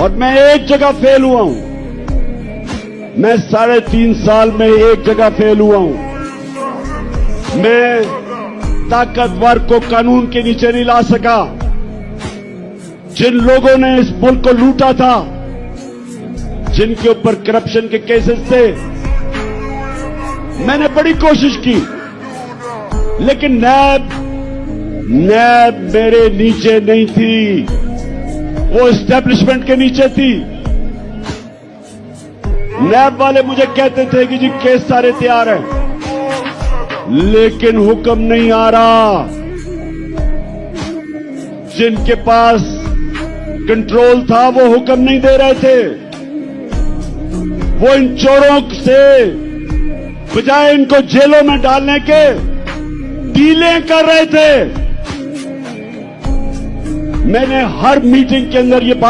और मैं एक जगह फेल हुआ हूं। मैं 3.5 साल में एक जगह फेल हुआ हूं। मैं ताकतवर को कानून के नीचे नहीं ला सका। जिन लोगों ने इस मुल्क को लूटा था, जिनके ऊपर करप्शन के केसेस थे, मैंने बड़ी कोशिश की, लेकिन नैब मेरे नीचे नहीं थी, वो एस्टेब्लिशमेंट के नीचे थी। नैब वाले मुझे कहते थे कि जी केस सारे तैयार हैं, लेकिन हुक्म नहीं आ रहा। जिनके पास कंट्रोल था वो हुक्म नहीं दे रहे थे। वो इन चोरों से बजाय इनको जेलों में डालने के डीलें कर रहे थे। मैंने हर मीटिंग के अंदर ये बात